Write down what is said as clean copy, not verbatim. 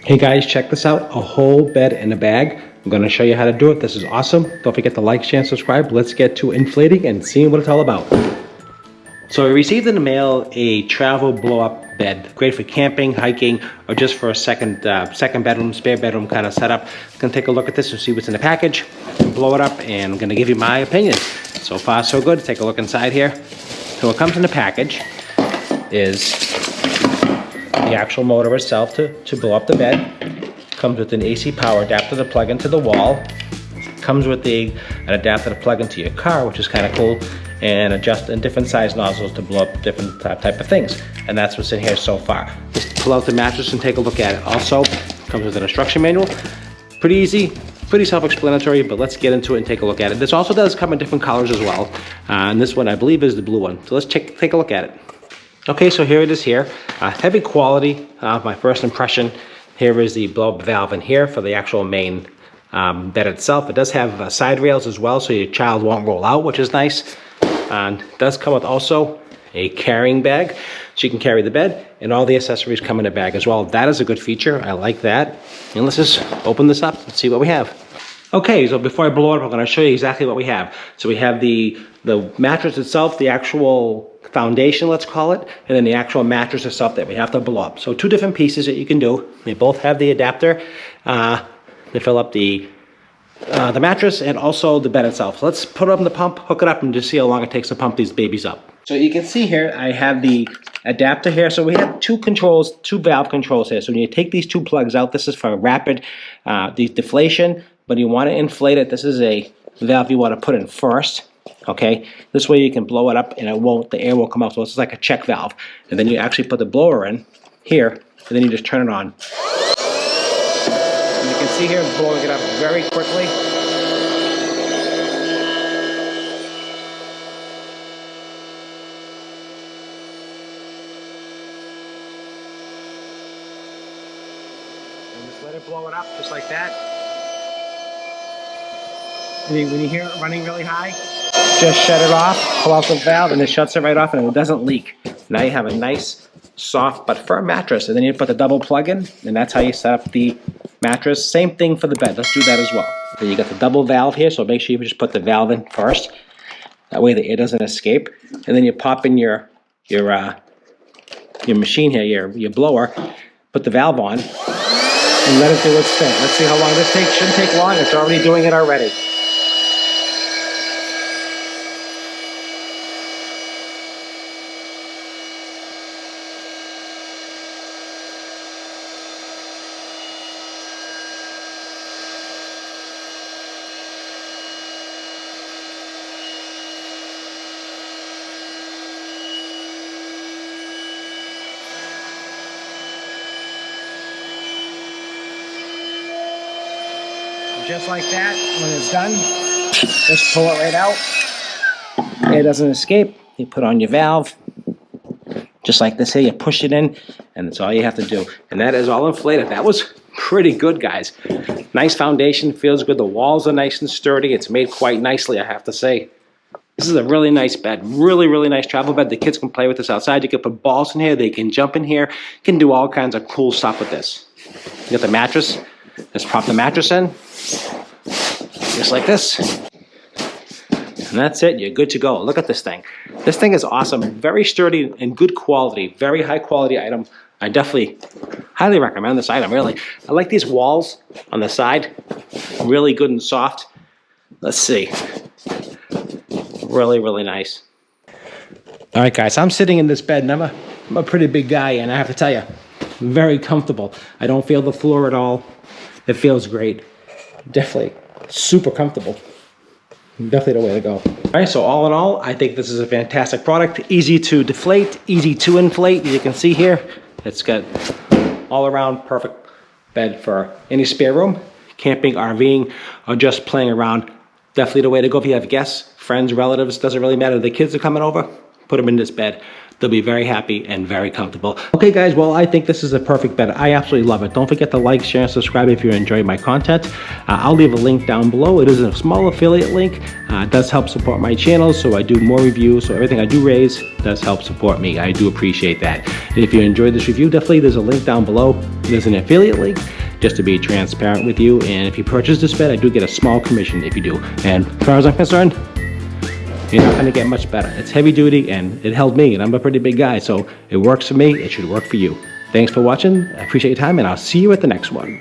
Hey guys, check this out. A whole bed in a bag. I'm going to show you how to do it. This is awesome. Don't forget to like, share, and subscribe. Let's get to inflating and seeing what it's all about. So I received in the mail a travel blow-up bed. Great for camping, hiking, or just for a second bedroom, spare bedroom kind of setup. I'm going to take a look at this and see what's in the package, blow it up, and I'm going to give you my opinion. So far, so good. Take a look inside here. So what comes in the package is the actual motor itself to blow up the bed. Comes with an AC power adapter to plug into the wall. Comes with an adapter to plug into your car, which is kind of cool, and different size nozzles to blow up different type of things. And that's what's in here so far. Just pull out the mattress and take a look at it. Also, comes with an instruction manual. Pretty easy, pretty self-explanatory, but let's get into it and take a look at it. This also does come in different colors as well. And this one, I believe, is the blue one. So let's take a look at it. Okay, so here it is here. Heavy quality, my first impression. Here is the blow-up valve in here for the actual main bed itself. It does have side rails as well, so your child won't roll out, which is nice. And it does come with also a carrying bag, so you can carry the bed, and all the accessories come in a bag as well. That is a good feature. I like that. And let's just open this up and see what we have. Okay, so before I blow it up, I'm going to show you exactly what we have. So we have the mattress itself, the actual foundation, let's call it, and then the actual mattress itself that we have to blow up. So two different pieces that you can do. They both have the adapter to fill up the mattress and also the bed itself. So let's put it up in the pump, hook it up, and just see how long it takes to pump these babies up. So you can see here, I have the adapter here. So we have two valve controls here. So when you take these two plugs out, this is for rapid deflation, but you want to inflate it. This is a valve you want to put in first. Okay, this way you can blow it up and the air won't come out. So it's like a check valve. And then you actually put the blower in here, and then you just turn it on. And you can see here it's blowing it up very quickly. And just let it blow it up just like that. And when you hear it running really high, just shut it off, pull out the valve, and it shuts it right off, and it doesn't leak. Now you have a nice, soft, but firm mattress. And then you put the double plug in, and that's how you set up the mattress. Same thing for the bed. Let's do that as well. Then you got the double valve here, so make sure you just put the valve in first. That way the air doesn't escape. And then you pop in your machine here, your blower, put the valve on, and let it do its thing. Let's see how long this takes. Shouldn't take long. It's already doing it already. Just like that, when it's done, just pull it right out. Air doesn't escape. You put on your valve, just like this here. You push it in, and that's all you have to do. And that is all inflated. That was pretty good, guys. Nice foundation, feels good. The walls are nice and sturdy. It's made quite nicely, I have to say. This is a really nice bed. Really, really nice travel bed. The kids can play with this outside. You can put balls in here. They can jump in here. You can do all kinds of cool stuff with this. You got the mattress. Just pop the mattress in, just like this, and that's it. You're good to go. Look at this thing. This thing is awesome. Very sturdy and good quality. Very high quality item. I definitely highly recommend this item, really. I like these walls on the side. Really good and soft. Let's see. Really, really nice. All right, guys. I'm sitting in this bed, and I'm a pretty big guy, and I have to tell you, very comfortable. I don't feel the floor at all. It feels great. Definitely super comfortable. Definitely the way to go. All right, so all in all, I think this is a fantastic product. Easy to deflate, easy to inflate. As you can see here, it's got all around perfect bed for any spare room, camping, RVing, or just playing around. Definitely the way to go if you have guests, friends, relatives, doesn't really matter. The kids are coming over, put them in this bed. They'll be very happy and very comfortable. Okay guys, well, I think this is a perfect bed. I absolutely love it. Don't forget to like, share, and subscribe if you enjoy my content. I'll leave a link down below. It is a small affiliate link. It does help support my channel, so I do more reviews. So everything I do raise does help support me. I do appreciate that. And if you enjoyed this review, definitely there's a link down below. There's an affiliate link, just to be transparent with you. And if you purchase this bed, I do get a small commission if you do. And as far as I'm concerned, you're not going to get much better. It's heavy duty and it held me, and I'm a pretty big guy, so it works for me. It should work for you. Thanks for watching. I appreciate your time, and I'll see you at the next one.